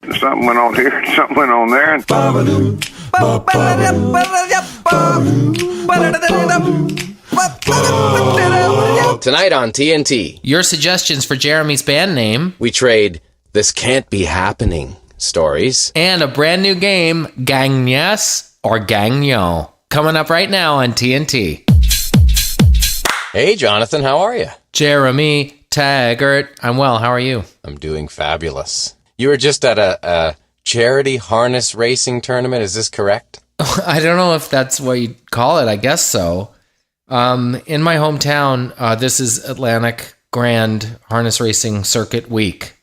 Something went on here, something went on there. And tonight on TNT, your suggestions for Jeremy's band name. We trade This Can't Be Happening stories. And a brand new game, GagnYES or GagNON. Coming up right now on TNT. Hey, Jonathan, how are you? Jeremy Taggart. I'm well. How are you? I'm doing fabulous. You were just at a charity harness racing tournament. Is this correct? I don't know if that's what you'd call it. I guess so. In my hometown, this is Atlantic Grand Harness Racing Circuit Week.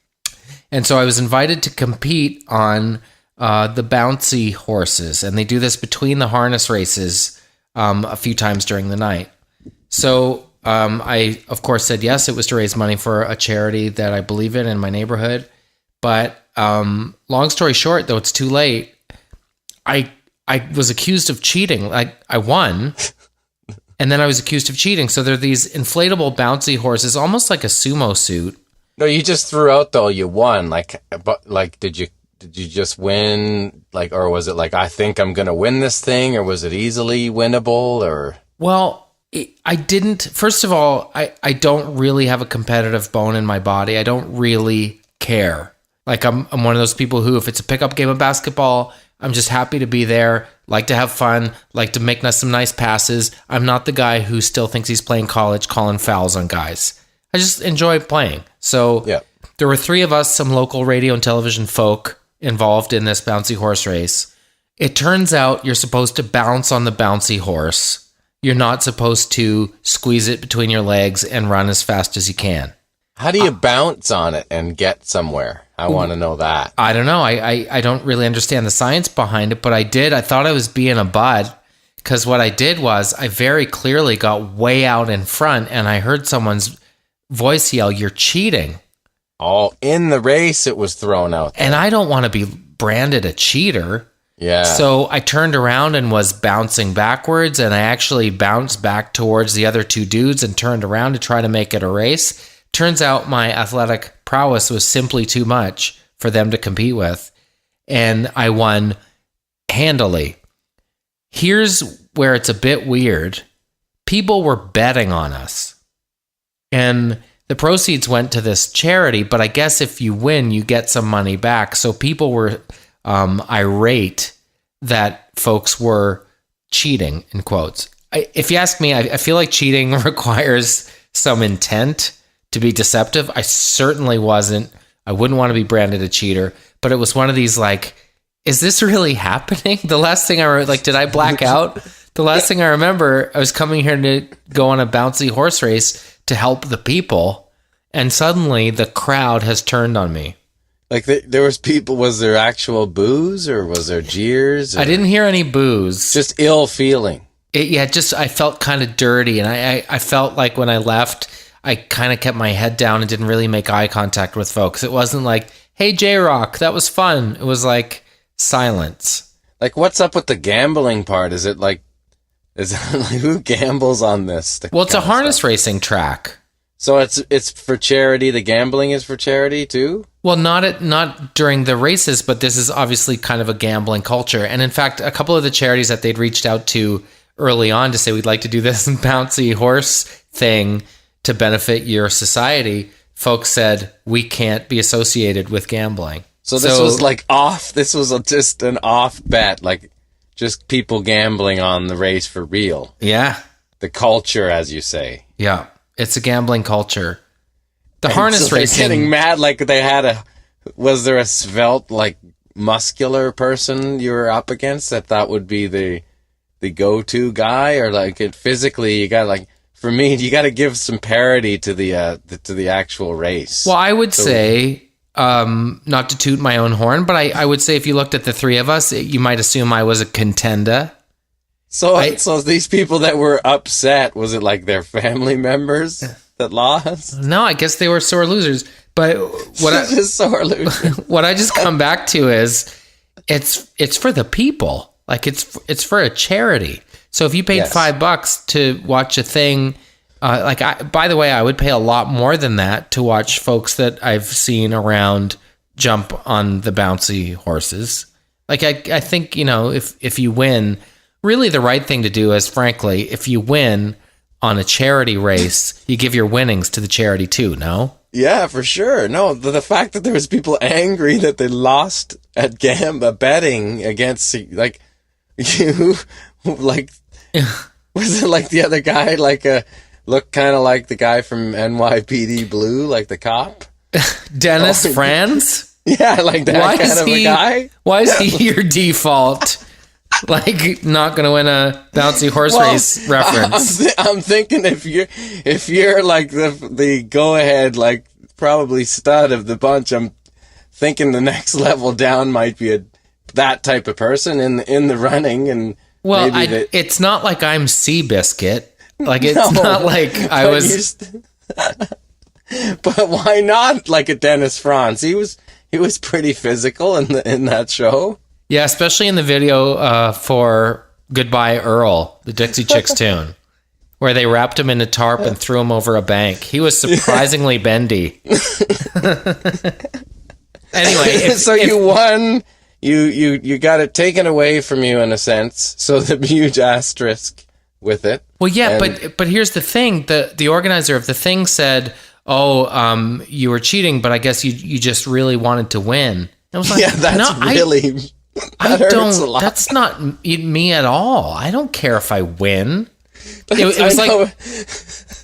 And so I was invited to compete on the bouncy horses. And they do this between the harness races a few times during the night. So I, of course, said yes. It was to raise money for a charity that I believe in my neighborhood. But long story short, though it's too late, I was accused of cheating. I won, and then I was accused of cheating. So there are these inflatable bouncy horses, almost like a sumo suit. No, you just threw out though. You won. Did you just win? Or was it I think I'm gonna win this thing, or was it easily winnable? Or well, I didn't. First of all, I don't really have a competitive bone in my body. I don't really care. I'm one of those people who, if it's a pickup game of basketball, I'm just happy to be there, like to have fun, like to make some nice passes. I'm not the guy who still thinks he's playing college, calling fouls on guys. I just enjoy playing. So yeah. There were three of us, some local radio and television folk, involved in this bouncy horse race. It turns out you're supposed to bounce on the bouncy horse. You're not supposed to squeeze it between your legs and run as fast as you can. How do you bounce on it and get somewhere? I want to know that. I don't know. I don't really understand the science behind it, but I did. I thought I was being a bud, because what I did was I very clearly got way out in front and I heard someone's voice yell, "You're cheating." Oh, in the race it was thrown out there. And I don't want to be branded a cheater. Yeah. So I turned around and was bouncing backwards, and I actually bounced back towards the other two dudes and turned around to try to make it a race. Turns out my athletic prowess was simply too much for them to compete with, and I won handily. Here's where it's a bit weird. People were betting on us, and the proceeds went to this charity, but I guess if you win, you get some money back. So people were irate that folks were cheating, in quotes. If you ask me, I feel like cheating requires some intent to be deceptive. I certainly wasn't. I wouldn't want to be branded a cheater, but it was one of these is this really happening? The last thing did I black out? The last thing I remember, I was coming here to go on a bouncy horse race to help the people, and suddenly the crowd has turned on me. There was people, was there actual boos or was there jeers? I didn't hear any boos. Just ill feeling. I felt kind of dirty, and I felt like when I left, I kind of kept my head down and didn't really make eye contact with folks. It wasn't like, "Hey, J-Rock, that was fun." It was silence. What's up with the gambling part? Is it who gambles on this? Well, it's a harness racing track. So it's for charity. The gambling is for charity too? Well, not during the races, but this is obviously kind of a gambling culture. And in fact, a couple of the charities that they'd reached out to early on to say, "We'd like to do this bouncy horse thing to benefit your society," folks said, "We can't be associated with gambling." So this was off. This was just an off bet, just people gambling on the race for real. Yeah. The culture, as you say. Yeah. It's a gambling culture. The harness racing. Getting mad was there a svelte, muscular person you were up against that would be the go-to guy? Or physically you got for me, you got to give some parity to the actual race. Well, I would say, not to toot my own horn, but I would say if you looked at the three of us, you might assume I was a contender. So these people that were upset, was it their family members that lost? No, I guess they were sore losers. But just sore losers. What I just come back to is it's for the people. It's for a charity. So if you paid $5 to watch a thing, by the way, I would pay a lot more than that to watch folks that I've seen around jump on the bouncy horses. Like, I think, if you win, really the right thing to do is, frankly, if you win on a charity race, you give your winnings to the charity too, no? Yeah, for sure. No, the fact that there was people angry that they lost at betting against, like, you, like, was it like the other guy, like, looked kind of like the guy from NYPD Blue, like the cop? Dennis Franz? Yeah, like that kind of a guy. Why is he your default? Like, not going to win a bouncy horse race reference. I'm thinking if you're like the go ahead, like probably stud of the bunch, I'm thinking the next level down might be that type of person in the running. And well, it's not like I'm Seabiscuit. Like, it's not like I was. But why not like a Dennis Franz? He was pretty physical in that show. Yeah, especially in the video for Goodbye Earl, the Dixie Chicks tune, where they wrapped him in a tarp and threw him over a bank. He was surprisingly bendy. Anyway, so you won. You got it taken away from you in a sense. So the huge asterisk with it. Well, yeah, but here's the thing: the organizer of the thing said, "Oh, you were cheating, but I guess you just really wanted to win." I was like, yeah, that's really. That's not me at all. I don't care if I win. It was like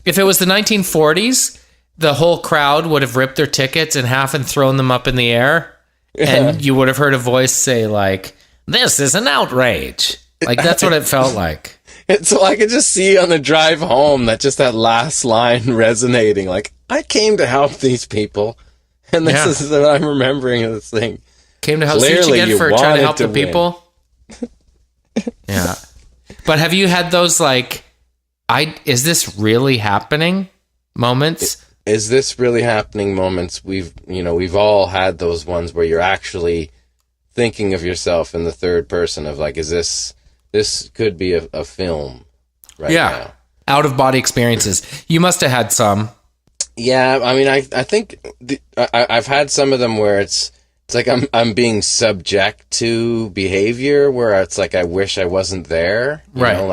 if it was the 1940s, the whole crowd would have ripped their tickets in half and thrown them up in the air, and you would have heard a voice say like, "This is an outrage." Like, that's what it felt like. So I could just see on the drive home that last line resonating. Like, I came to help these people, and this is what I'm remembering of this thing. Came to help. See what you get for trying to help the people. Yeah, but have you had those like, is this really happening moments? Is this really happening moments? We've all had those ones where you're actually thinking of yourself in the third person of like, is this could be a film right now. Out of body experiences. You must have had some. Yeah, I mean, I think I've had some of them where it's like I'm being subject to behavior where it's like I wish I wasn't there. You know,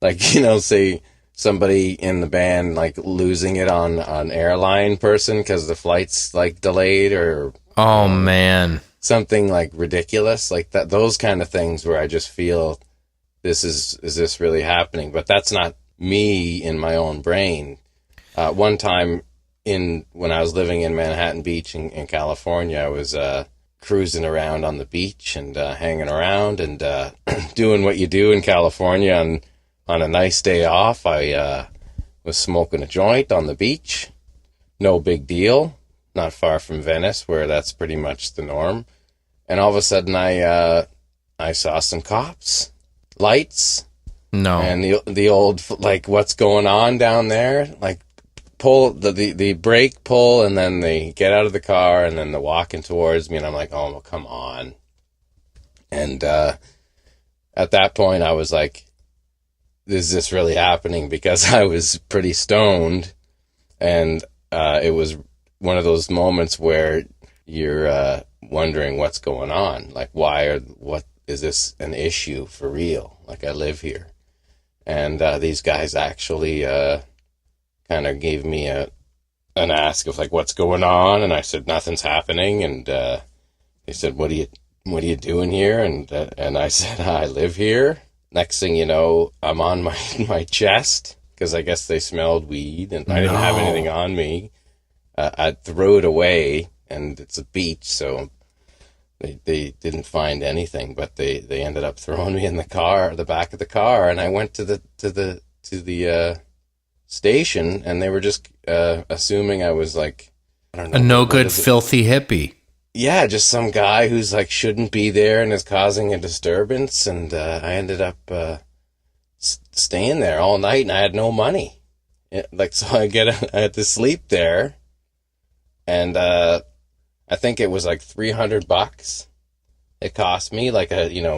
like say somebody in the band like losing it on airline person because the flight's like delayed or man, something like ridiculous like that. Those kind of things where I just feel is this really happening? But that's not me in my own brain. One time when I was living in Manhattan Beach in California, I was cruising around on the beach and hanging around and doing what you do in California on a nice day off. I was smoking a joint on the beach. No big deal. Not far from Venice, where that's pretty much the norm. And all of a sudden, I saw some cops, lights. No. And the old like, what's going on down there? Like, pull the brake pull, and then they get out of the car, and then they're walking towards me, and I'm like, oh, well, come on. And at that point, I was like, is this really happening? Because I was pretty stoned, and it was one of those moments where you're wondering what's going on. Like, what is this an issue for real? Like, I live here. And these guys actually kind of gave me an ask of like, what's going on? And I said, nothing's happening. And they said, what are you doing here? And I said, I live here. Next thing you know, I'm on my chest because I guess they smelled weed and I didn't have anything on me. I threw it away, and it's a beach, so they didn't find anything, but they ended up throwing me in the back of the car, and I went to the station, and they were just assuming I was like, I don't know, a no good filthy hippie. Yeah, just some guy who's like shouldn't be there and is causing a disturbance, and I ended up staying there all night, and I had no money. So I had to sleep there, and I think it was like $300 It cost me like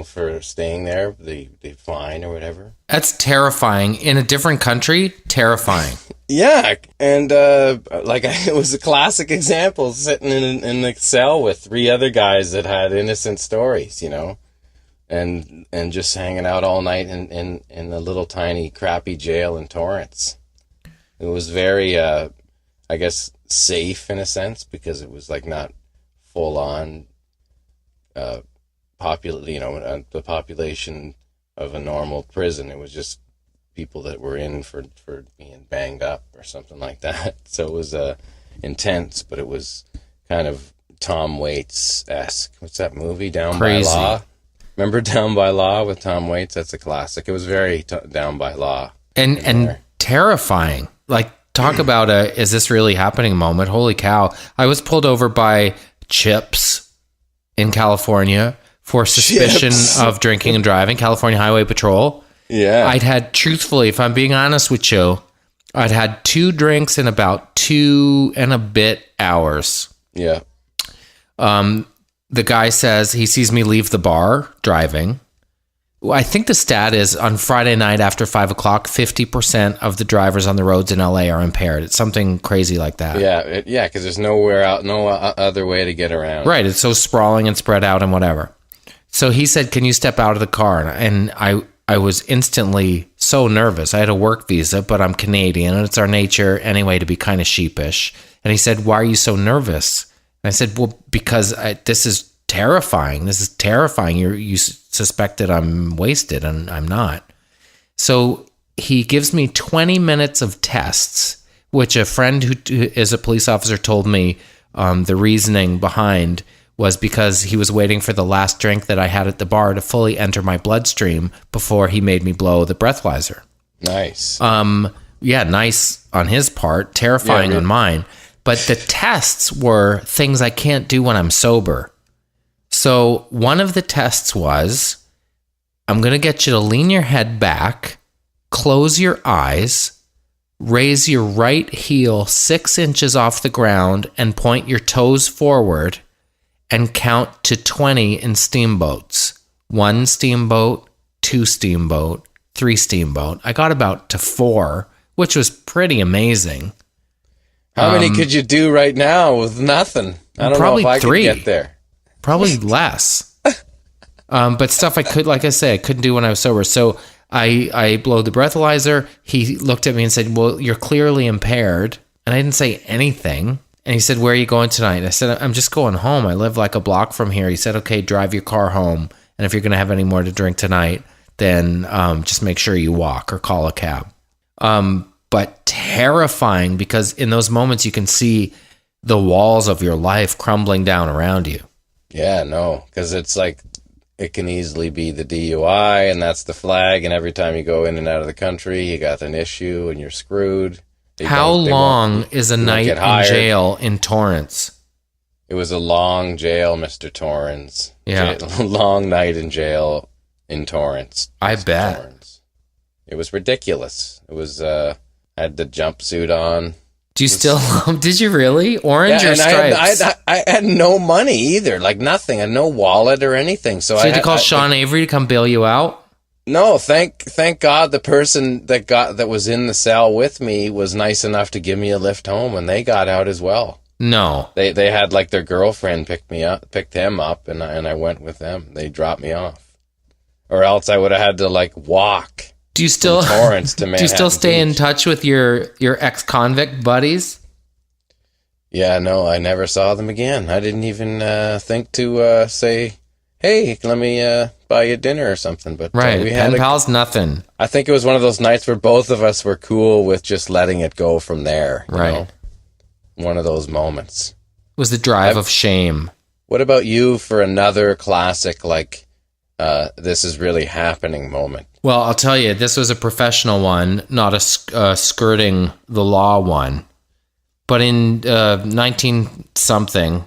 for staying there, the fine or whatever. That's terrifying. In a different country, terrifying. Yeah, and it was a classic example, sitting in the cell with 3 other guys that had innocent stories, and just hanging out all night in the little tiny crappy jail in Torrance. It was very, I guess, safe in a sense, because it was like not full on the population of a normal prison. It was just people that were in for being banged up or something like that. So it was intense, but it was kind of Tom Waits-esque. What's that movie, Down Crazy. by Law? Remember Down by Law with Tom Waits? That's a classic. It was very Down by Law. And terrifying. Like, talk about a, is this really happening moment? Holy cow. I was pulled over by Chips in California for suspicion of drinking and driving, California Highway Patrol. Yeah. I'd had, truthfully, if I'm being honest with you, I'd had 2 drinks in about 2 and a bit hours. Yeah. The guy says he sees me leave the bar driving. I think the stat is on Friday night after 5 o'clock, 50% of the drivers on the roads in LA are impaired. It's something crazy like that. Yeah, because there's no other way to get around. Right. It's so sprawling and spread out and whatever. So he said, can you step out of the car? And I was instantly so nervous. I had a work visa, but I'm Canadian, and it's our nature anyway to be kind of sheepish. And he said, why are you so nervous? And I said, well, because this is terrifying. This is terrifying. You suspect that I'm wasted, and I'm not. So he gives me 20 minutes of tests, which a friend who is a police officer told me the reasoning behind was because he was waiting for the last drink that I had at the bar to fully enter my bloodstream before he made me blow the breathalyzer. Nice. Yeah, nice on his part, terrifying on mine. But the tests were things I can't do when I'm sober. So one of the tests was, I'm going to get you to lean your head back, close your eyes, raise your right heel 6 inches off the ground, and point your toes forward, and count to 20 in steamboats. 1 steamboat, 2 steamboat, 3 steamboat. I got about to 4, which was pretty amazing. How many could you do right now with nothing? I don't know if I 3. could get there. Probably less. But stuff I could, like I say, I couldn't do when I was sober. So I blow the breathalyzer. He looked at me and said, well, you're clearly impaired. And I didn't say anything. And he said, where are you going tonight? I said, I'm just going home. I live like a block from here. He said, okay, drive your car home. And if you're going to have any more to drink tonight, then just make sure you walk or call a cab. But terrifying, because in those moments you can see the walls of your life crumbling down around you. Yeah, no, because it's like it can easily be the DUI, and that's the flag, and every time you go in and out of the country, you got an issue, and you're screwed. How long is a night in jail in Torrance? It was a long jail, Mr. Torrens. Yeah. Long night in jail in Torrance. I bet. Torrens. It was ridiculous. It was, I had the jumpsuit on. Do you still, did you really? Orange or stripes? I had no money either, like nothing. I had no wallet or anything. So you had to call Sean Avery to come bail you out? No, thank God the person that was in the cell with me was nice enough to give me a lift home, and they got out as well. No. They had like their girlfriend picked them up, and I went with them. They dropped me off. Or else I would have had to like walk. Do you still Torrance to Manhattan do you still stay in Beach. touch with your ex-convict buddies? Yeah, no, I never saw them again. I didn't even think to say, hey, let me buy you dinner or something. But right, we pen had pals, nothing. I think it was one of those nights where both of us were cool with just letting it go from there. You Right. know? One of those moments. It was the drive of shame. What about you for another classic, like, this is really happening moment? Well, I'll tell you, this was a professional one, not a skirting the law one. But in 90-something,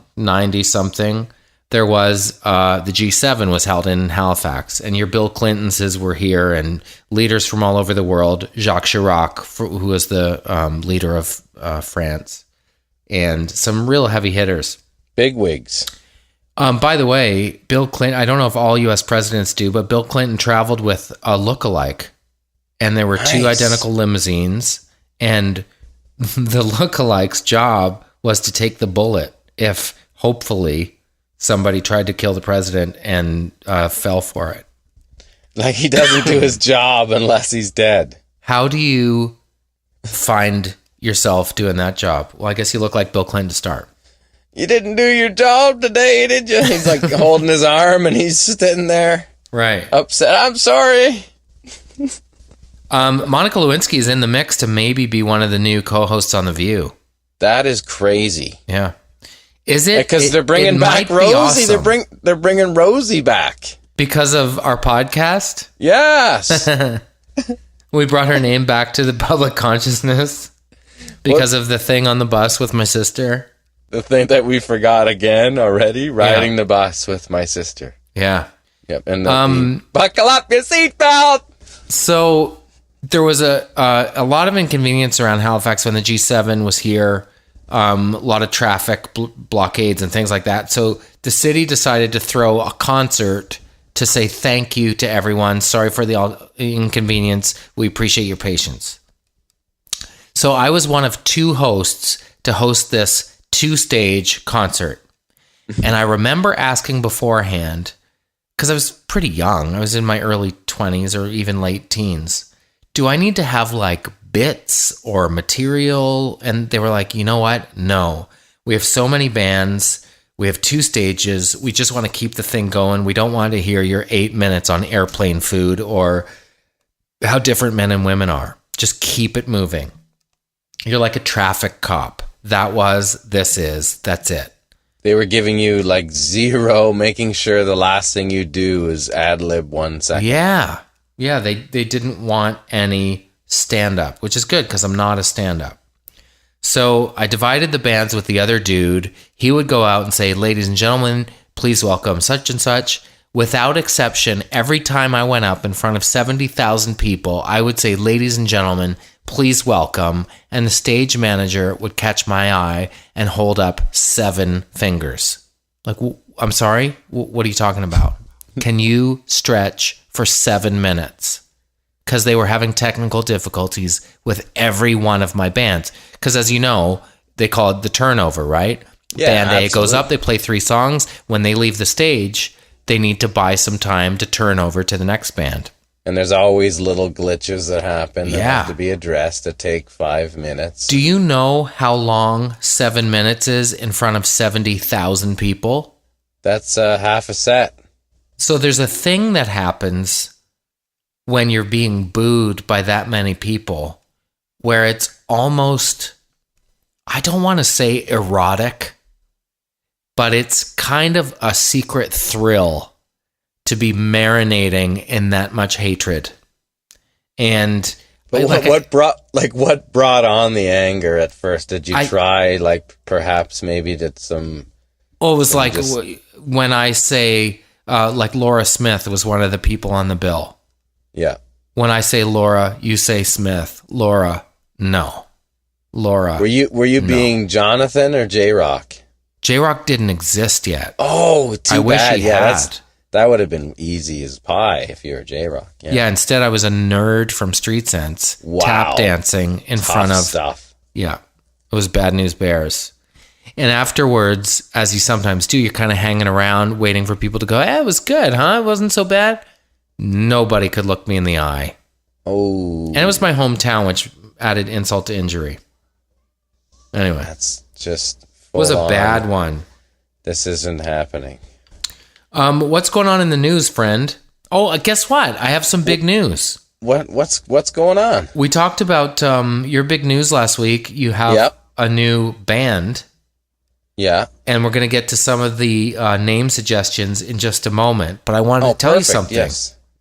there was the G7 was held in Halifax, and your Bill Clintons were here, and leaders from all over the world, Jacques Chirac, who was the leader of France, and some real heavy hitters. Bigwigs. By the way, Bill Clinton, I don't know if all U.S. presidents do, but Bill Clinton traveled with a lookalike, and there were two identical limousines, and the lookalike's job was to take the bullet if, hopefully, somebody tried to kill the president and fell for it. Like he doesn't do his job unless he's dead. How do you find yourself doing that job? Well, I guess you look like Bill Clinton to start. You didn't do your job today, did you? He's like holding his arm and he's sitting there. Right. Upset. I'm sorry. Monica Lewinsky is in the mix to maybe be one of the new co-hosts on The View. That is crazy. Yeah. Is it? Because they're bringing back Rosie. Awesome. They're bringing Rosie back. Because of our podcast? Yes. We brought her name back to the public consciousness because of the thing on the bus with my sister. The thing that we forgot again already, riding the bus with my sister. Yeah. Yep. And buckle up your seatbelt. So there was a lot of inconvenience around Halifax when the G7 was here. A lot of traffic blockades and things like that. So the city decided to throw a concert to say thank you to everyone. Sorry for the inconvenience. We appreciate your patience. So I was one of two hosts to host this 2-stage concert. And I remember asking beforehand, because I was pretty young, I was in my early 20s or even late teens, do I need to have like bits or material? And they were like, you know what? No. We have so many bands. We have 2 stages. We just want to keep the thing going. We don't want to hear your 8 minutes on airplane food or how different men and women are. Just keep it moving. You're like a traffic cop. That was, this is, that's it. They were giving you like 0, making sure the last thing you do is ad-lib 1 second. Yeah. Yeah, they didn't want any stand-up, which is good because I'm not a stand-up. So I divided the bands with the other dude. He would go out and say, ladies and gentlemen, please welcome such and such. Without exception, every time I went up in front of 70,000 people, I would say, ladies and gentlemen, please welcome. And the stage manager would catch my eye and hold up 7 fingers. Like, I'm sorry? What are you talking about? Can you stretch for 7 minutes? Because they were having technical difficulties with every one of my bands. Because as you know, they call it the turnover, right? Yeah, Band A absolutely. goes up, they play 3 songs. When they leave the stage, they need to buy some time to turn over to the next band. And there's always little glitches that happen that have to be addressed that take 5 minutes. Do you know how long 7 minutes is in front of 70,000 people? That's half a set. So there's a thing that happens when you're being booed by that many people where it's almost, I don't want to say erotic, but it's kind of a secret thrill to be marinating in that much hatred. And but what brought on the anger at first? Did you try perhaps maybe did some? Oh, it was like when I say like Laura Smith was one of the people on the bill. Yeah. When I say Laura, you say Smith. Laura, no. Laura. Were you being Jonathan or J-Rock? J-Rock didn't exist yet. Oh, too bad. I wish he had. That would have been easy as pie if you were J-Rock. Yeah, instead I was a nerd from Street Sense, tap dancing in front of stuff. Yeah, it was Bad News Bears. And afterwards, as you sometimes do, you're kind of hanging around waiting for people to go, it was good, huh? It wasn't so bad. Nobody could look me in the eye. Oh. And it was my hometown, which added insult to injury. Anyway. That's just it was a bad one. This isn't happening. What's going on in the news, friend? Oh, guess what? I have some big news. What's going on? We talked about your big news last week. You have a new band. Yeah. And we're going to get to some of the name suggestions in just a moment. But I wanted to tell you something.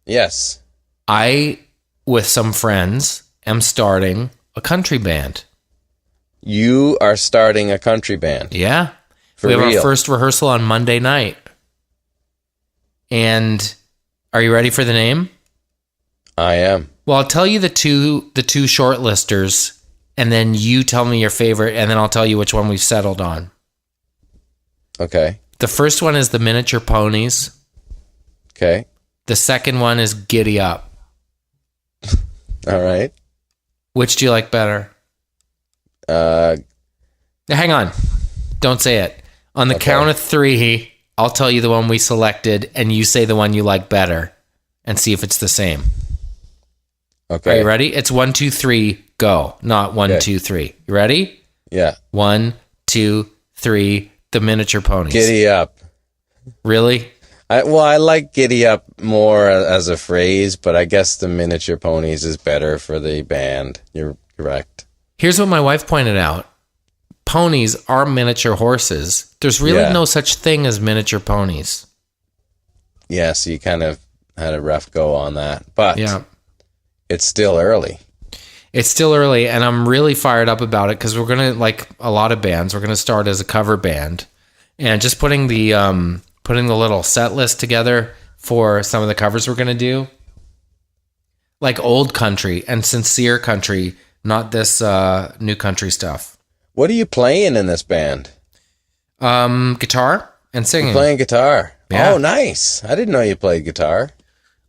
Yes. I, with some friends, am starting a country band. You are starting a country band? Yeah. We have our first rehearsal on Monday night. And are you ready for the name? I am. Well, I'll tell you the two shortlisters, and then you tell me your favorite, and then I'll tell you which one we've settled on. Okay. The first one is the Miniature Ponies. Okay. The second one is Giddy Up. All right. Which do you like better? Hang on. Don't say it. On the count of 3, I'll tell you the one we selected, and you say the one you like better, and see if it's the same. Okay. Are you ready? It's 1, 2, 3, go. Not 1, 2, 3. You ready? Yeah. 1, 2, 3. The Miniature Ponies. Giddy Up. Really? I like Giddy Up more as a phrase, but I guess the Miniature Ponies is better for the band. You're correct. Here's what my wife pointed out. Ponies are miniature horses. There's really no such thing as miniature ponies. Yeah, so you kind of had a rough go on that. But it's still early. It's still early, and I'm really fired up about it because we're going to, like a lot of bands, we're going to start as a cover band. And just putting the little set list together for some of the covers we're going to do. Like old country and sincere country, not this new country stuff. What are you playing in this band? Guitar and singing. You're playing guitar. Yeah. Oh, nice. I didn't know you played guitar.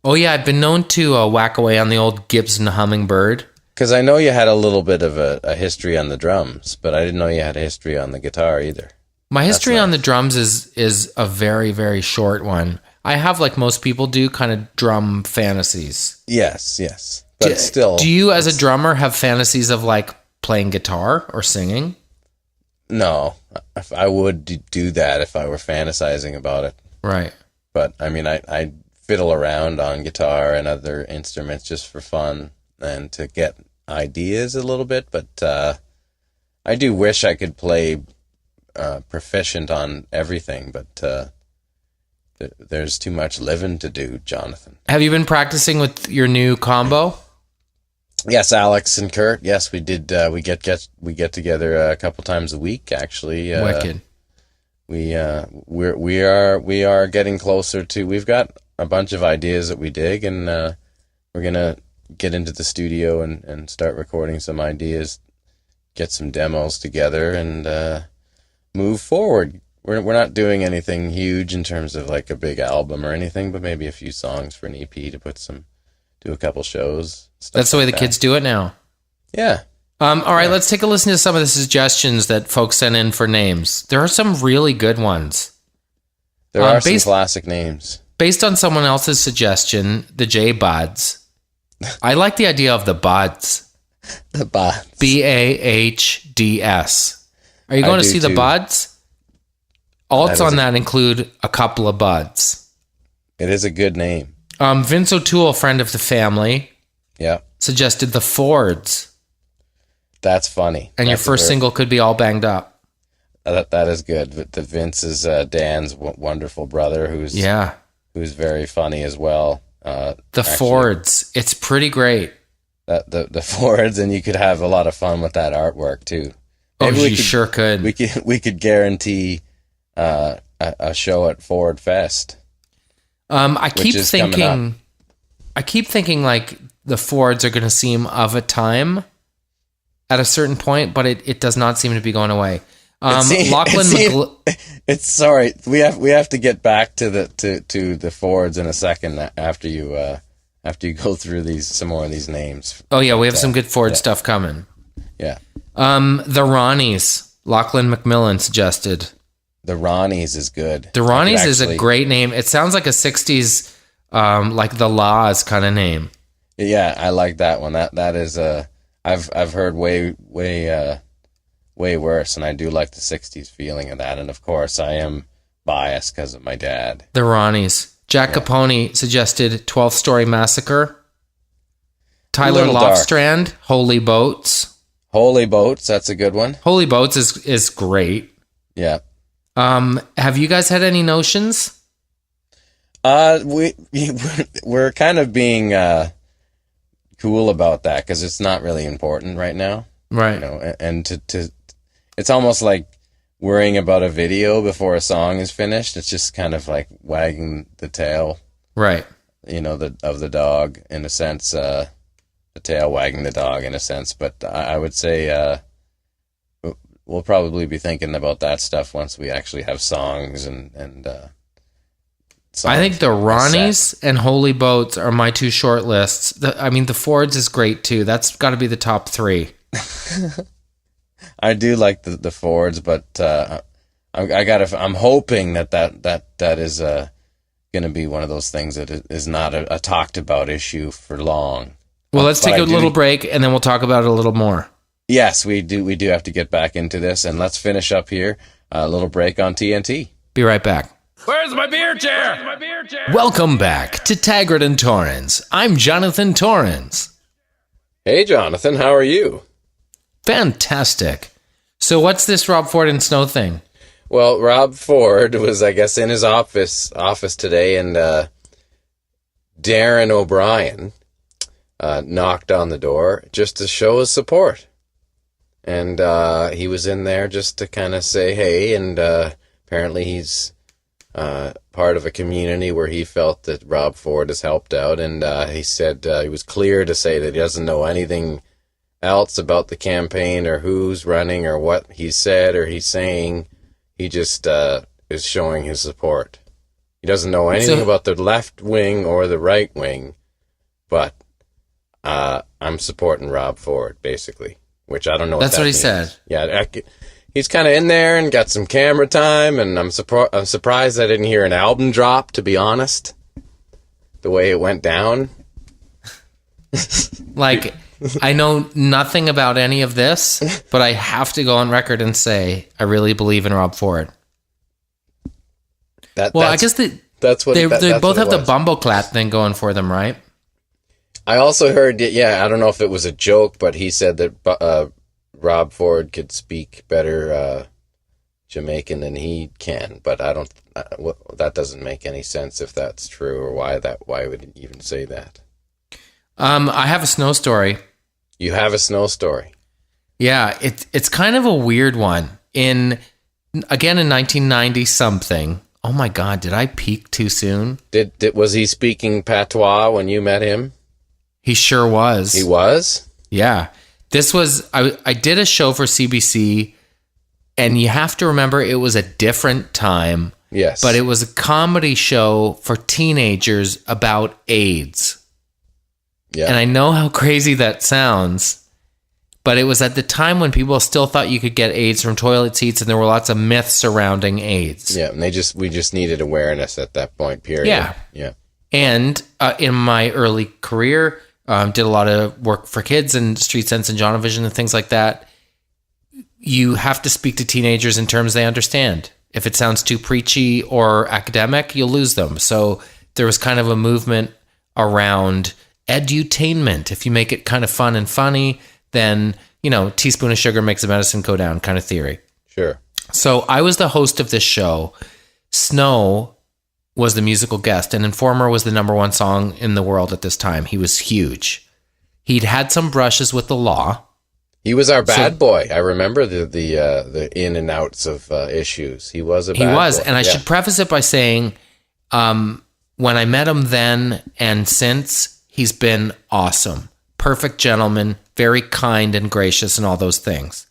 Oh, yeah. I've been known to whack away on the old Gibson Hummingbird. Because I know you had a little bit of a history on the drums, but I didn't know you had a history on the guitar either. My history on the drums is a very, very short one. I have, like most people do, kind of drum fantasies. Yes. But still. Do you, as a drummer, have fantasies of, like, playing guitar or singing? No. I would do that if I were fantasizing about it. Right. But, I mean, I fiddle around on guitar and other instruments just for fun and to get ideas a little bit. But I do wish I could play proficient on everything, but there's too much living to do, Jonathan. Have you been practicing with your new combo? Yes, Alex and Kurt. Yes, we did. We get together a couple times a week, actually. Wicked. We are getting closer to. We've got a bunch of ideas that we dig, and we're gonna get into the studio and start recording some ideas, get some demos together, and move forward. We're not doing anything huge in terms of like a big album or anything, but maybe a few songs for an EP to do a couple shows. That's the way the kids do it now. Yeah. All right, let's take a listen to some of the suggestions that folks sent in for names. There are some really good ones. There are some classic names. Based on someone else's suggestion, the J Buds. I like the idea of the Buds. The Buds. BAHDS. Are you going to see the Buds? Alts on that include a couple of Buds. It is a good name. Vince O'Toole, friend of the family, suggested the Fords. That's funny. And your first single could be All Banged Up. That is good. The Vince is Dan's wonderful brother, who's very funny as well. The Fords, it's pretty great. The Fords, and you could have a lot of fun with that artwork too. Maybe you sure could. We could guarantee a show at Ford Fest. I keep thinking like the Fords are going to seem of a time at a certain point, but it does not seem to be going away. It's sorry. We have to get back to the Fords in a second after you go through some more of these names. Oh yeah, we have some good Ford stuff coming. Yeah. The Ronnies, Lachlan McMillan suggested. The Ronnies is good. The Ronnies is a great name. It sounds like a 60s, like the Laws kind of name. Yeah, I like that one. That is I've heard way worse, and I do like the 60s feeling of that. And of course, I am biased because of my dad. The Ronnies. Jack Capone suggested 12th Story Massacre. Tyler Lofstrand, Holy Boats. Holy Boats, that's a good one. Holy Boats is great. Yeah. Have you guys had any notions? We're kind of being cool about that because it's not really important right now, right? You know, and to it's almost like worrying about a video before a song is finished. It's just kind of like wagging the tail, right? You know, of the dog in a sense. The tail wagging the dog in a sense, but I would say we'll probably be thinking about that stuff once we actually have songs and songs. I think the Ronnies and Holy Boats are my two short lists. The Fords is great too. That's got to be the top 3. I do like the Fords, but I'm hoping that is going to be one of those things that is not a talked about issue for long. Well, let's take a little break and then we'll talk about it a little more. Yes, we do have to get back into this, and let's finish up here. A little break on TNT. Be right back. Where's my beer chair? Welcome back to Taggart and Torrens. I'm Jonathan Torrens. Hey, Jonathan, how are you? Fantastic. So what's this Rob Ford and Snow thing? Well, Rob Ford was, I guess, in his office today, and Darren O'Brien knocked on the door just to show his support. And he was in there just to kind of say hey, and apparently he's part of a community where he felt that Rob Ford has helped out, and he said he was clear to say that he doesn't know anything else about the campaign or who's running or what he said or he's saying. He just is showing his support. He doesn't know anything about the left wing or the right wing, but I'm supporting Rob Ford, basically, which I don't know what That's that what means. he said. Yeah, he's kind of in there and got some camera time, and I'm surprised I didn't hear an album drop, to be honest, the way it went down. Like, I know nothing about any of this, but I have to go on record and say I really believe in Rob Ford. I guess they both have the bumbleclap thing going for them, right? I also heard, I don't know if it was a joke, but he said that Rob Ford could speak better Jamaican than he can, but that doesn't make any sense if that's true, or why would he even say that? I have a snow story. You have a snow story? Yeah, it's kind of a weird one. In 1990 something. Oh my God, did I peak too soon? Was he speaking patois when you met him? He sure was. He was? Yeah. This was, I did a show for CBC, and you have to remember it was a different time. Yes. But it was a comedy show for teenagers about AIDS. Yeah. And I know how crazy that sounds, but it was at the time when people still thought you could get AIDS from toilet seats, and there were lots of myths surrounding AIDS. Yeah, and we just needed awareness at that point, period. Yeah. Yeah. And in my early career, did a lot of work for kids and Street Sense and Jonavision and things like that. You have to speak to teenagers in terms they understand. If it sounds too preachy or academic, you'll lose them. So there was kind of a movement around edutainment. If you make it kind of fun and funny, then, teaspoon of sugar makes the medicine go down kind of theory. Sure. So I was the host of this show. Snow was the musical guest, and Informer was the number one song in the world at this time. He was huge. He'd had some brushes with the law. He was our bad boy. I remember the in and outs of issues. He was a bad boy. He was, and I should preface it by saying, when I met him then and since, he's been awesome. Perfect gentleman, very kind and gracious and all those things.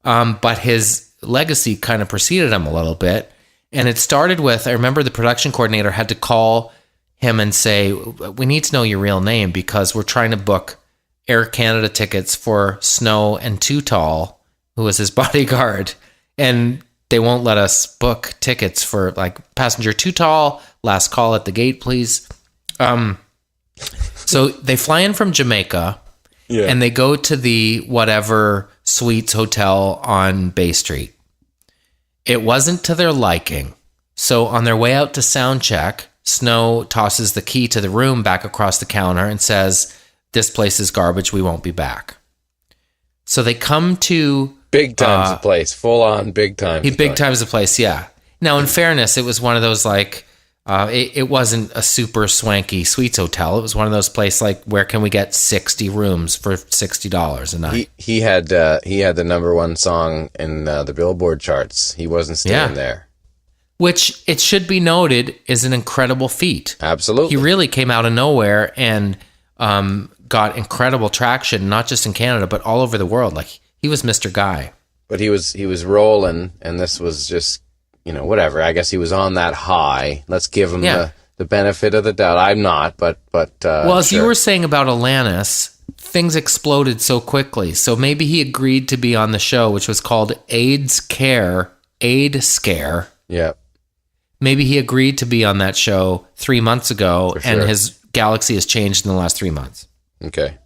But his legacy kind of preceded him a little bit. And it started with, I remember the production coordinator had to call him and say, we need to know your real name because we're trying to book Air Canada tickets for Snow and Too Tall, who was his bodyguard. And they won't let us book tickets for passenger Too Tall, last call at the gate, please. So they fly in from Jamaica and they go to the whatever Suites Hotel on Bay Street. It wasn't to their liking. So on their way out to sound check, Snow tosses the key to the room back across the counter and says, "This place is garbage. We won't be back." So they come to... Big time's the place. Full on big time. Big time's the place, yeah. Now, in fairness, it was one of those it wasn't a super swanky Suites Hotel. It was one of those places where can we get 60 rooms for $60 a night? He had the number one song in the Billboard charts. He wasn't staying there. Which, it should be noted, is an incredible feat. Absolutely. He really came out of nowhere and got incredible traction, not just in Canada, but all over the world. He was Mr. Guy. But he was rolling, and this was just, whatever. I guess he was on that high. Let's give him the benefit of the doubt. I'm not, but well, as you were saying about Alanis, things exploded so quickly. So maybe he agreed to be on the show, which was called Aid Scare. Yeah. Maybe he agreed to be on that show 3 months ago, and his galaxy has changed in the last 3 months. Okay.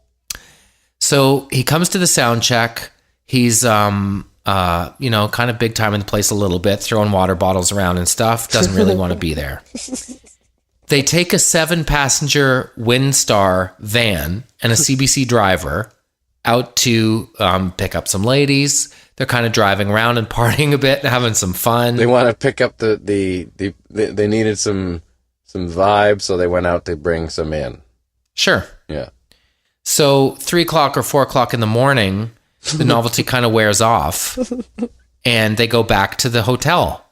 So he comes to the sound check. He's, kind of big time in the place a little bit, throwing water bottles around and stuff. Doesn't really want to be there. They take a 7-passenger Windstar van and a CBC driver out to pick up some ladies. They're kind of driving around and partying a bit and having some fun. They want to pick up they needed some vibe, so they went out to bring some in. Sure. Yeah. So 3 o'clock or 4 o'clock in the morning, the novelty kind of wears off, and they go back to the hotel.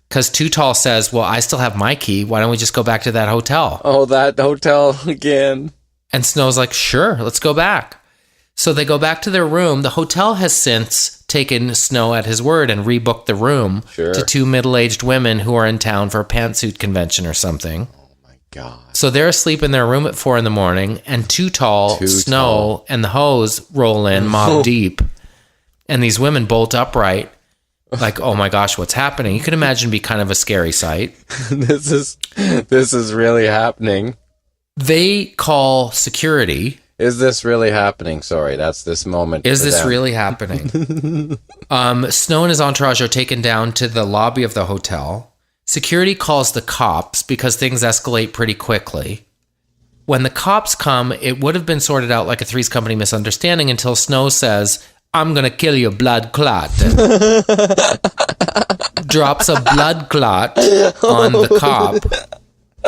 Because Too Tall says, well, I still have my key. Why don't we just go back to that hotel? Oh, that hotel again. And Snow's like, sure, let's go back. So they go back to their room. The hotel has since taken Snow at his word and rebooked the room to 2 middle-aged women who are in town for a pantsuit convention or something. Oh, my God. So they're asleep in their room at 4 a.m, and Too Tall, Snow, and the hose roll in mob deep. And these women bolt upright. Like, oh my gosh, what's happening? You can imagine be kind of a scary sight. This is really happening. They call security. Is this really happening? Sorry, that's this moment. Is this really happening? Snow and his entourage are taken down to the lobby of the hotel. Security calls the cops because things escalate pretty quickly. When the cops come, it would have been sorted out like a Three's Company misunderstanding until Snow says, I'm going to kill you, blood clot. Drops a blood clot on the cop,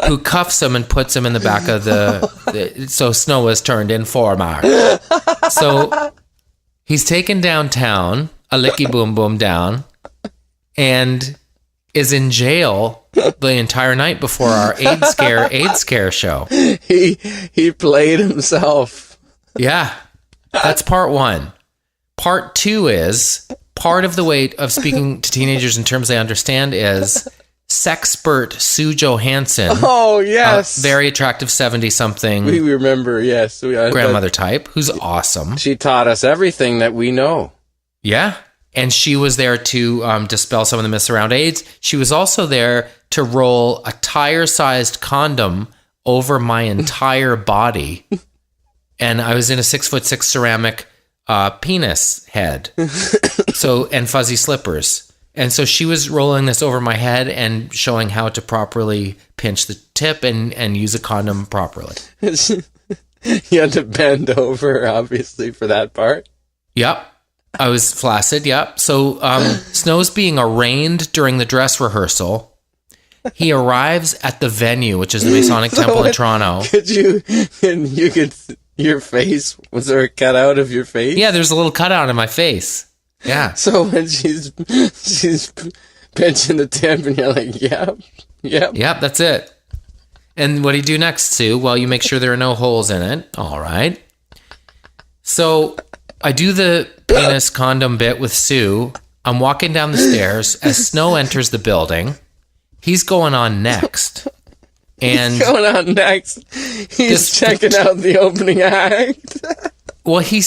who cuffs him and puts him in the back of so Snow was turned in for Mark. So he's taken downtown, a licky boom boom down, and is in jail the entire night before our AIDS scare show. He played himself. Yeah, that's part 1. Part 2 is, part of the weight of speaking to teenagers in terms they understand is sexpert Sue Johansson. Oh, yes. Very attractive 70-something. We remember, yes. Grandmother type, who's awesome. She taught us everything that we know. Yeah. And she was there to dispel some of the myths around AIDS. She was also there to roll a tire-sized condom over my entire body. And I was in a 6'6" ceramic penis head. And fuzzy slippers. And so she was rolling this over my head and showing how to properly pinch the tip and use a condom properly. You had to bend over, obviously, for that part. Yep. I was flaccid, yep. So Snow's being arraigned during the dress rehearsal. He arrives at the venue, which is the Masonic Temple in Toronto. Your face, was there a cutout of your face? Yeah, there's a little cutout in my face. Yeah. So when she's pinching the tip and you're like, yep. Yep, that's it. And what do you do next, Sue? Well, you make sure there are no holes in it. All right. So I do the penis condom bit with Sue. I'm walking down the stairs as Snow enters the building. He's going on next. And he's going on next. He's checking out the opening act. Well, he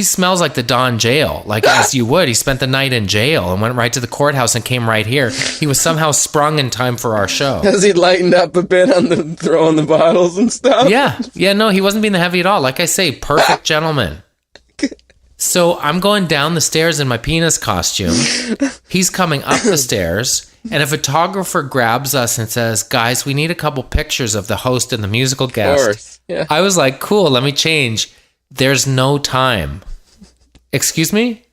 smells like the Don jail, like as you would. He spent the night in jail and went right to the courthouse and came right here. He was somehow sprung in time for our show. Has he lightened up a bit on the throwing the bottles and stuff? Yeah, no, he wasn't being heavy at all. Like I say, perfect gentleman. So I'm going down the stairs in my penis costume. He's coming up the stairs. And a photographer grabs us and says, guys, we need a couple pictures of the host and the musical guest. Of course. Yeah. I was like, cool, let me change. There's no time. Excuse me?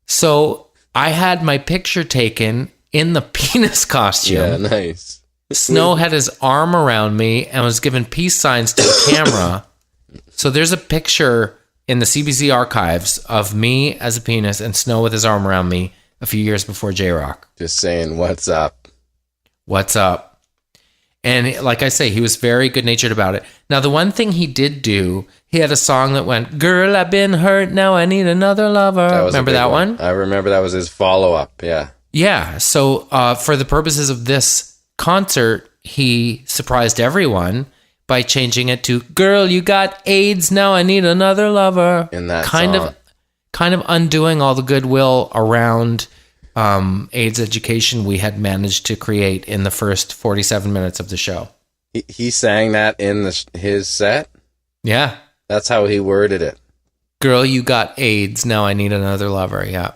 So I had my picture taken in the penis costume. Yeah, nice. Snow had his arm around me and was giving peace signs to the camera. So there's a picture in the CBC archives of me as a penis and Snow with his arm around me a few years before J-Rock. Just saying, what's up? What's up? And like I say, he was very good-natured about it. Now, the one thing he did do, he had a song that went, "Girl, I've been hurt, now I need another lover." Remember that one? I remember that was his follow-up, yeah. Yeah, so for the purposes of this concert, he surprised everyone by changing it to "Girl, you got AIDS, now I need another lover." In that kind song. kind of undoing all the goodwill around AIDS education we had managed to create in the first 47 minutes of the show. He sang that in his set? Yeah. That's how he worded it. "Girl, you got AIDS, now I need another lover." Yeah.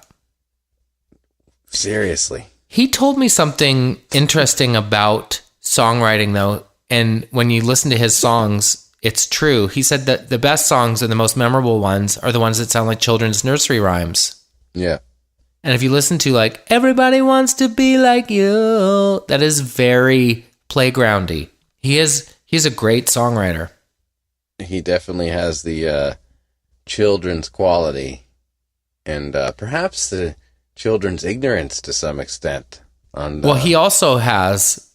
Seriously. He told me something interesting about songwriting, though, and when you listen to his songs, it's true. He said that the best songs and the most memorable ones are the ones that sound like children's nursery rhymes. Yeah. And if you listen to like "Everybody Wants to Be Like You," that is very playgroundy. He's a great songwriter. He definitely has the children's quality and perhaps the children's ignorance to some extent. Well, he also has,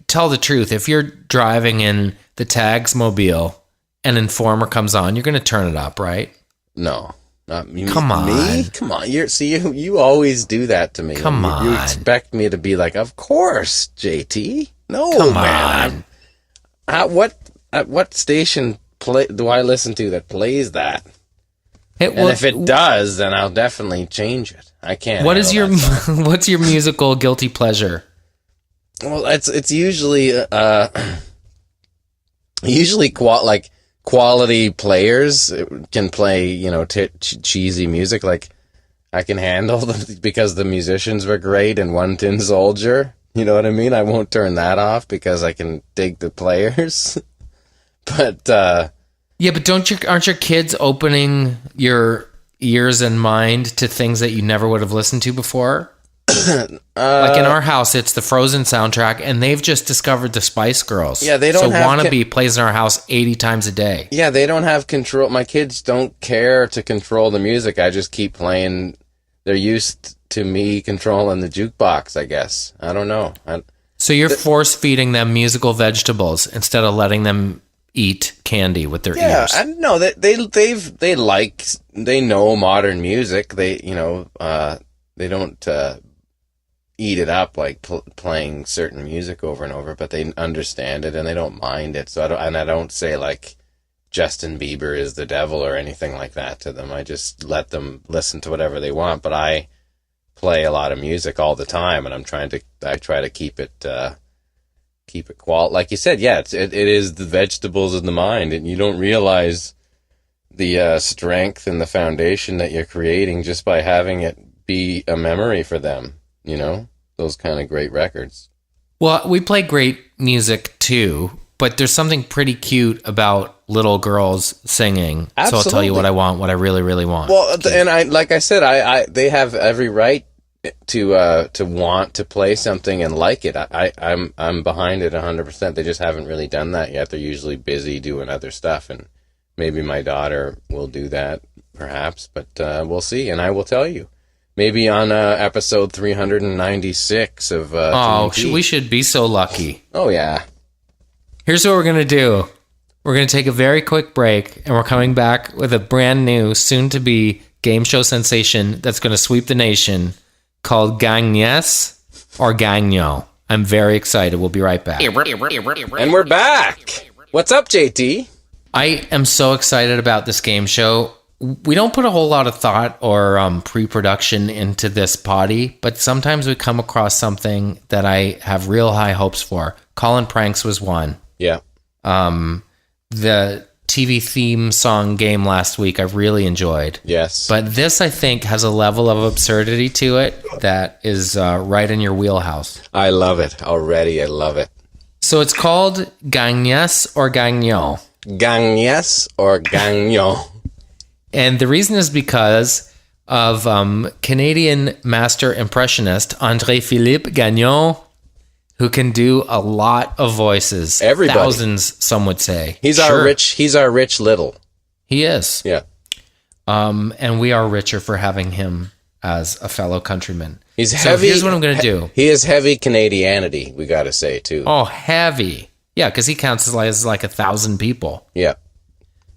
tell the truth, if you're driving in the Tags mobile and Informer comes on, you're going to turn it up, right? No. Not me. Come on. Me? Come on. You always do that to me. Come on. You expect me to be like, "Of course, JT." No, Come man. on. At what station do I listen to that plays that? And if it does, then I'll definitely change it. I can't. What's your musical guilty pleasure? Well, it's usually quality players can play, cheesy music. Like, I can handle them because the musicians were great and One Tin Soldier. You know what I mean? I won't turn that off because I can dig the players. But yeah, but aren't your kids opening your ears and mind to things that you never would have listened to before? Like in our house, it's the Frozen soundtrack, and they've just discovered the Spice Girls. Yeah, they don't so have Wannabe plays in our house 80 times a day. Yeah, they don't have control. My kids don't care to control the music. I just keep playing. They're used to me controlling the jukebox, I guess. I don't know. So you're force feeding them musical vegetables instead of letting them eat candy with their ears. Yeah, no, they know modern music. They don't eat it up like playing certain music over and over, but they understand it and they don't mind it. So I don't say like Justin Bieber is the devil or anything like that to them. I just let them listen to whatever they want. But I play a lot of music all the time, and I try to keep it like you said. Yeah, it is the vegetables in the mind, and you don't realize the strength and the foundation that you're creating just by having it be a memory for them. Those kind of great records. Well, we play great music too, but there's something pretty cute about little girls singing. Absolutely. So I'll tell you what I want, what I really, really want. Well, and they have every right to want to play something and like it. I'm behind it 100%. They just haven't really done that yet. They're usually busy doing other stuff, and maybe my daughter will do that, perhaps. But we'll see, and I will tell you. Maybe on episode 396 of TNT. We should be so lucky. Oh, yeah. Here's what we're going to do. We're going to take a very quick break, and we're coming back with a brand new, soon-to-be game show sensation that's going to sweep the nation called GagnYES or GagNON. I'm very excited. We'll be right back. And we're back. What's up, JT? I am so excited about this game show. We don't put a whole lot of thought or pre-production into this potty, but sometimes we come across something that I have real high hopes for. Colin Pranks was one. Yeah. The TV theme song game last week I really enjoyed. Yes. But this, I think, has a level of absurdity to it that is right in your wheelhouse. I love it already. I love it. So it's called GagnYES or GagNON. GagnYES or GagNON. And the reason is because of Canadian master impressionist André-Philippe Gagnon, who can do a lot of voices. Everybody. Thousands, some would say. He's our rich little. He is. Yeah. And we are richer for having him as a fellow countryman. He's so heavy. Here's what I'm going to do. He is heavy Canadianity, we got to say, too. Oh, heavy. Yeah, because he counts as like 1,000 people. Yeah.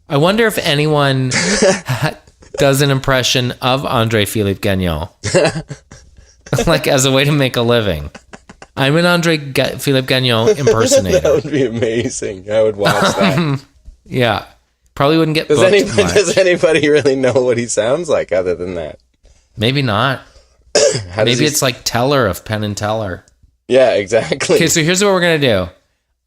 I wonder if anyone does an impression of Andre Philippe Gagnon, like as a way to make a living. I'm an Philippe Gagnon impersonator. That would be amazing. I would watch that. Yeah. Probably wouldn't get booked much. Does anybody really know what he sounds like other than that? Maybe not. Maybe it's like Teller of Penn and Teller. Yeah, exactly. Okay, so here's what we're going to do.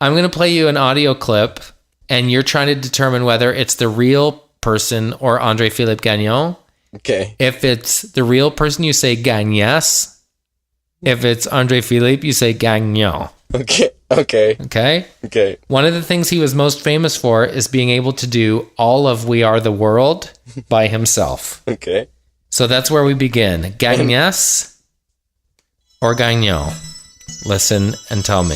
I'm going to play you an audio clip, and you're trying to determine whether it's the real person or Andre Philippe Gagnon. Okay. If it's the real person, you say GagnYES. If it's Andre Philippe, you say GagNON. Okay. Okay. One of the things he was most famous for is being able to do all of We Are the World by himself. Okay. So that's where we begin. GagnYES or Gagnon? Listen and tell me.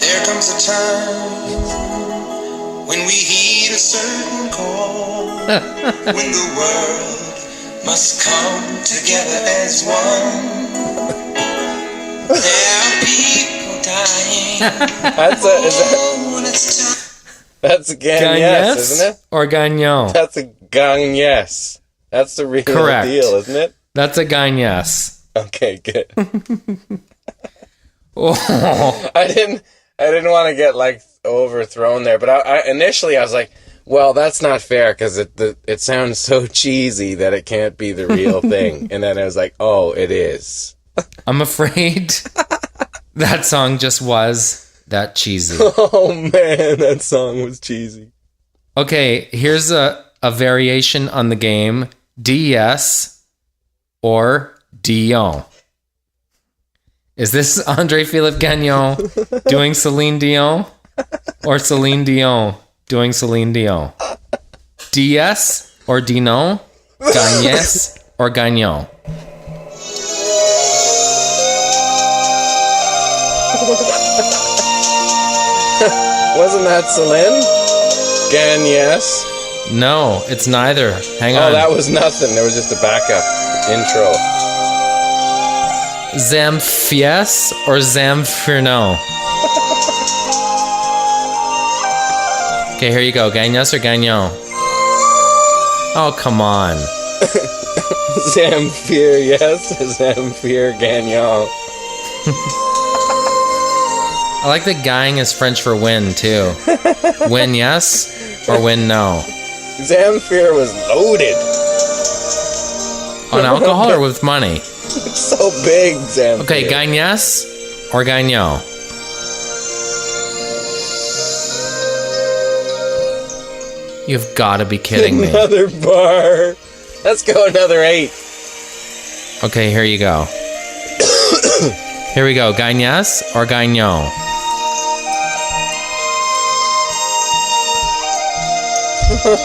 There comes a time when we heed a certain call, when the world must come together as one. There are people dying. That's a GagnYES, isn't it? Or Gagnon? That's a GagnYES. That's the real Correct. deal, isn't it? That's a GagnYES. Okay, good. Oh. I didn't want to get like overthrown there, but I initially I was like, well, that's not fair because it sounds so cheesy that it can't be the real thing. And then I was like, oh, it is. I'm afraid that song just was that cheesy. Oh man, that song was cheesy. Okay, here's a variation on the game. DS or Dion. Is this Andre Philippe Gagnon doing Celine Dion or Celine Dion doing Celine Dion? DS or Dinon? GagnYES or Gagnon? Wasn't that Celine? GagnYES? No, it's neither. Hang on. Oh, that was nothing. There was just a backup intro. Zamfies or Zamfirno? Okay, here you go. GagnYES or Gagnon? Oh, come on. Zamfir, yes. Zamfir Gagnon. I like that Gang is French for win, too. Win yes or win no? Zamfir was loaded. On alcohol or with money? It's so big, Zamfir. Okay, GagnYES or Gagnon? You've got to be kidding me. Another bar. Let's go another 8. Okay, here you go. Here we go. GagnYES or Gagnon? Every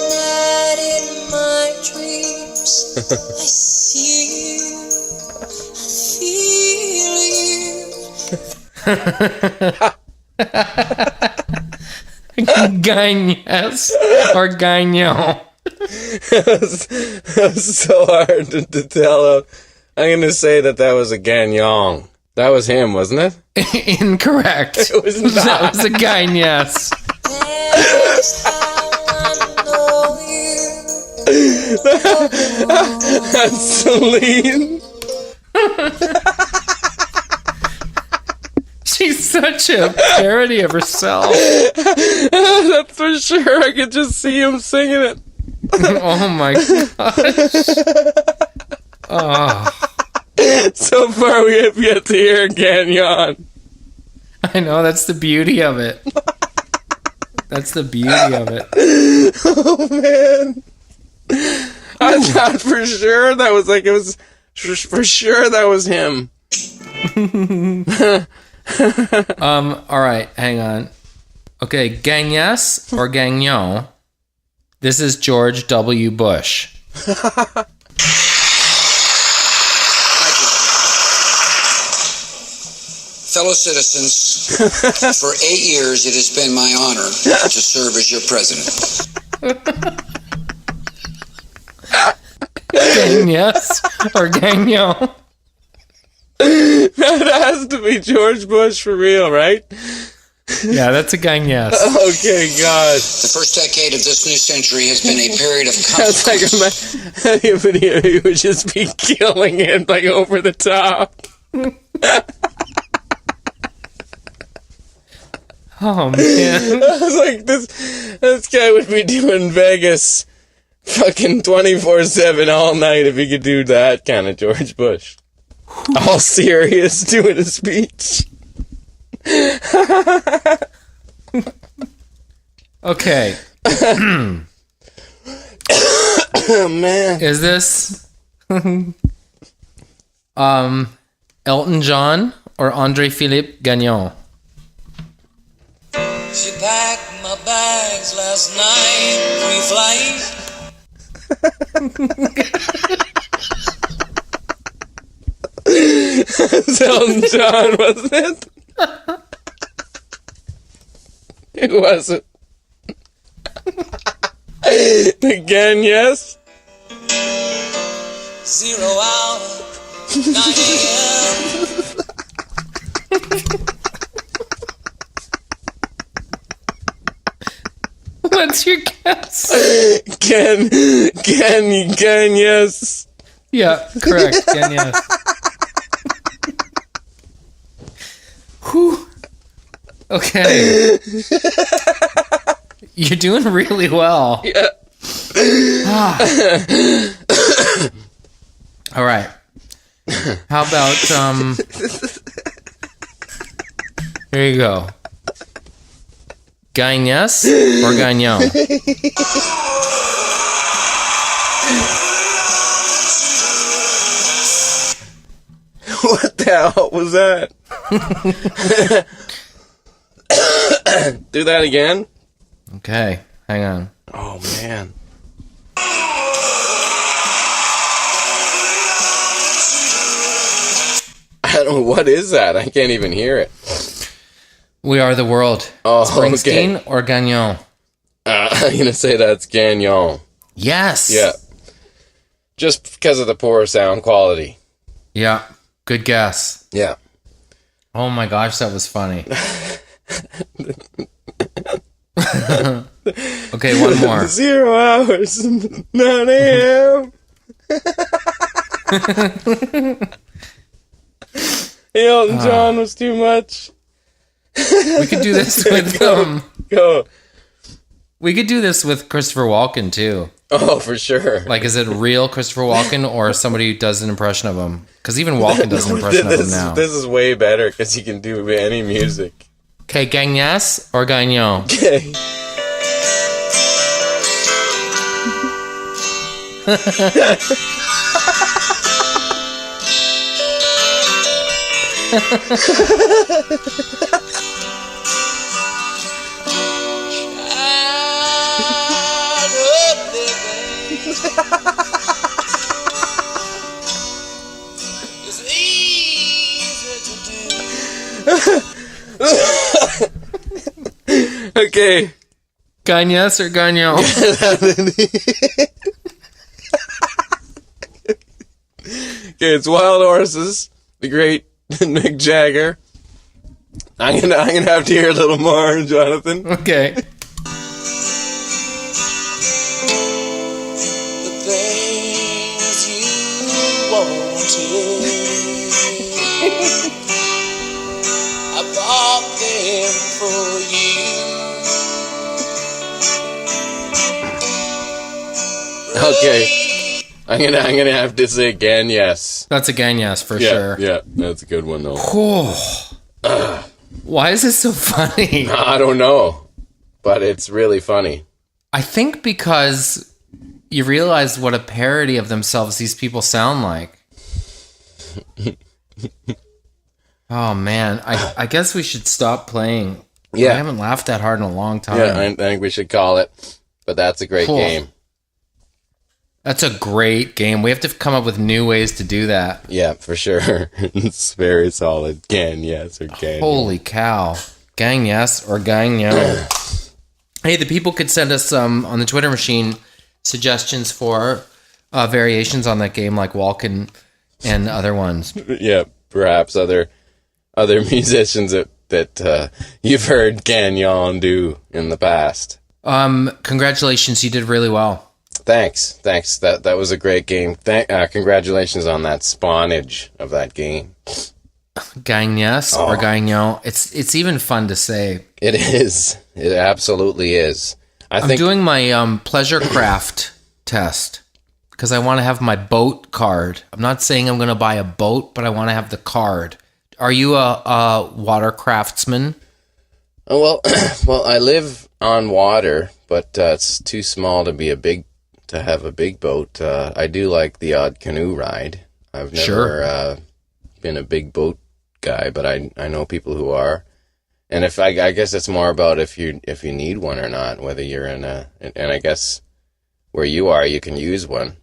night in my dreams, I see you, I feel you. GagnYES or Gagnon? That was so hard to tell. I'm going to say that was a Gagnon. That was him, wasn't it? Incorrect. It was not. That was a GagnYES. That's how I know you. That's Celine. She's such a parody of herself. That's for sure. I could just see him singing it. Oh my gosh. Oh. So far, we have yet to hear Gagnon. I know, that's the beauty of it. That's the beauty of it. Oh, man. I thought for sure that was like, it was for sure that was him. All right, hang on. Okay, GagnYES or Gagnon? This is George W. Bush. Fellow citizens, for 8 years it has been my honor to serve as your president. GagnYES or GagNON? That has to be George Bush for real, right? Yeah, that's a GagnYES. Okay, God. The first decade of this new century has been a period of That's like a video. He would just be killing it, like over the top. Oh man! I was like, this guy would be doing Vegas, fucking 24/7 all night if he could do that kind of George Bush. All serious, doing a speech. Okay. Oh man! Is this Elton John or Andre Philippe Gagnon? She packed my bags last night, pre-flight. It's Elton John, wasn't it? It wasn't. Again, yes? 0 hour, 9 a.m. What's your guess? GagnYES. Yeah, correct. GagnYES. Whew. Okay. You're doing really well. Yeah. All right. How about here you go. GagnYES or GagNON? What the hell was that? Do that again? Okay, hang on. Oh, man. I don't know. What is that? I can't even hear it. We Are the World. Oh, Springsteen okay. or GagNON? I'm going to say that's GagNON. Yes. Yeah. Just because of the poor sound quality. Yeah. Good guess. Yeah. Oh my gosh, that was funny. Okay, one more. 0 hours, 9 a.m. Elton John was too much. We could do this with Go. we could do this with Christopher Walken too. Oh, for sure. Like, is it real Christopher Walken or somebody who does an impression of him? Because even Walken does an impression of him now. This is way better because he can do any music. Okay, GagnYES or GagNON? Okay. It's easy to do. Okay. GagnYES or GagNON? Okay, it's Wild Horses, the great Mick Jagger. I'm gonna have to hear a little more, Jonathan. Okay. The things you wanted, I bought them for you. Okay. I'm gonna have to say again, yes. That's a GagnYES for Yeah, sure. yeah, that's a good one though. Why is this so funny? I don't know, but it's really funny. I think because you realize what a parody of themselves these people sound like. Oh man, I guess we should stop playing. Yeah. I haven't laughed that hard in a long time. Yeah, I think we should call it. But that's a great Cool. game. That's a great game. We have to come up with new ways to do that. Yeah, for sure. It's very solid. GagnYES or GagnNON. Holy cow. GagnYES or GagNON. Hey, the people could send us on the Twitter machine suggestions for variations on that game, like Walken and other ones. Yeah, perhaps other musicians that you've heard GagnYES do in the past. Congratulations, you did really well. Thanks. That was a great game. Congratulations on that spawnage of that game. GagnYES or GagNON. It's even fun to say. It is. It absolutely is. I'm doing my pleasure craft test because I want to have my boat card. I'm not saying I'm going to buy a boat, but I want to have the card. Are you a water craftsman? Oh, well, I live on water, but it's too small to have a big boat. I do like the odd canoe ride. I've never been a big boat guy, but I know people who are. And I guess it's more about if you need one or not, whether you're and I guess where you are, you can use one.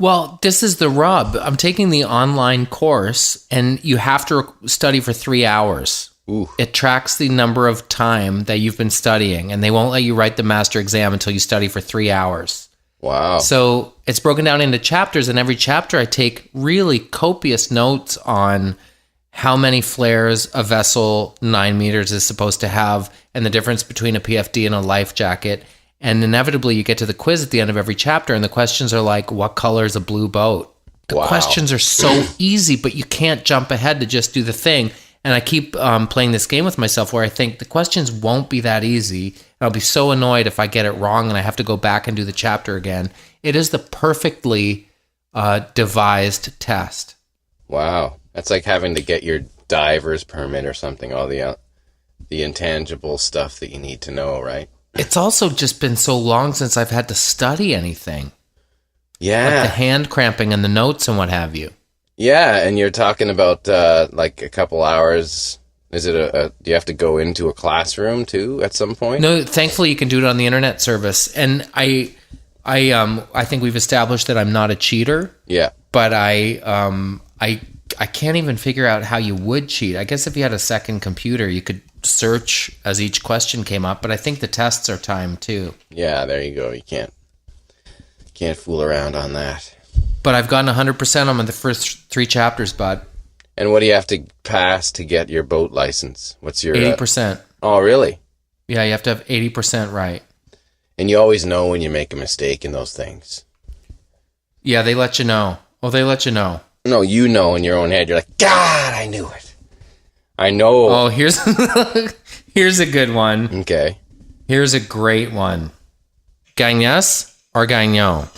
Well, this is the rub. I'm taking the online course, and you have to study for 3 hours. Ooh. It tracks the number of time that you've been studying, and they won't let you write the master exam until you study for 3 hours. Wow. So it's broken down into chapters, and every chapter I take really copious notes on how many flares a vessel 9 meters is supposed to have, and the difference between a PFD and a life jacket. And inevitably, you get to the quiz at the end of every chapter, and the questions are like, what color is a blue boat? The questions are so easy, but you can't jump ahead to just do the thing. And I keep playing this game with myself where I think the questions won't be that easy. And I'll be so annoyed if I get it wrong and I have to go back and do the chapter again. It is the perfectly devised test. Wow. That's like having to get your diver's permit or something, all the intangible stuff that you need to know, right? It's also just been so long since I've had to study anything. Yeah. Like the hand cramping and the notes and what have you. Yeah, and you're talking about like a couple hours. Is it do you have to go into a classroom too at some point? No, thankfully you can do it on the internet service. And I think we've established that I'm not a cheater. Yeah. But I can't even figure out how you would cheat. I guess if you had a second computer, you could search as each question came up, but I think the tests are timed too. Yeah, there you go. You can't fool around on that. But I've gotten 100% on the first 3 chapters, bud. And what do you have to pass to get your boat license? What's your 80%. Oh, really? Yeah, you have to have 80% right. And you always know when you make a mistake in those things. Yeah, they let you know. Oh, they let you know. No, you know in your own head. You're like, God, I knew it. I know. Oh, here's a good one. Okay. Here's a great one. GagnYES or GagNON?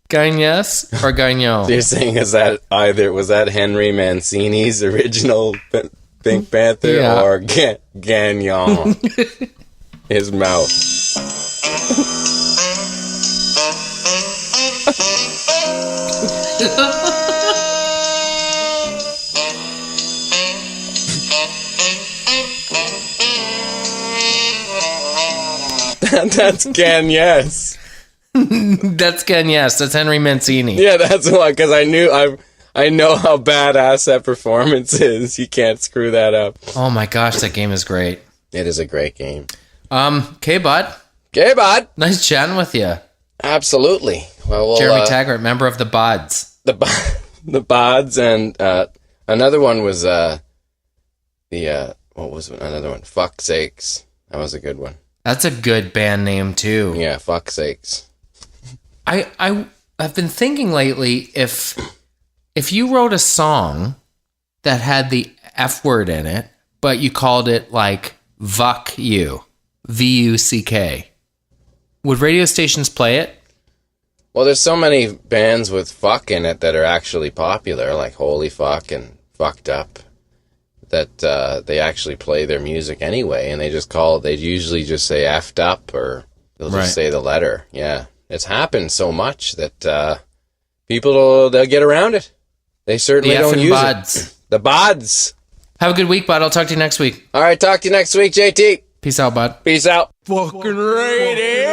GagnYES or GagNON? You're saying was that Henry Mancini's original Pink Panther or Gagnon? His mouth. That's GagnYES. That's GagnYES. That's Henry Mancini. Yeah, that's why. Because I know how badass that performance is. You can't screw that up. Oh my gosh, that game is great. It is a great game. Okay, bud. Okay, bud. Nice chatting with you. Absolutely. Well, Jeremy Taggart, member of the Buds. The Buds, and another one was what was another one? Fuck Sakes. That was a good one. That's a good band name too. Yeah, Fuck Sakes. I've been thinking lately if you wrote a song that had the F word in it, but you called it like Vuck You, VUCK, would radio stations play it? Well, there's so many bands with fuck in it that are actually popular, like Holy Fuck and Fucked Up. that they actually play their music anyway, and they usually just say effed up, or they'll just say the letter. Yeah. It's happened so much that they'll get around it. They certainly don't use it. The bods. Have a good week, bud. I'll talk to you next week. All right, talk to you next week, JT. Peace out, bud. Peace out. Fucking ready.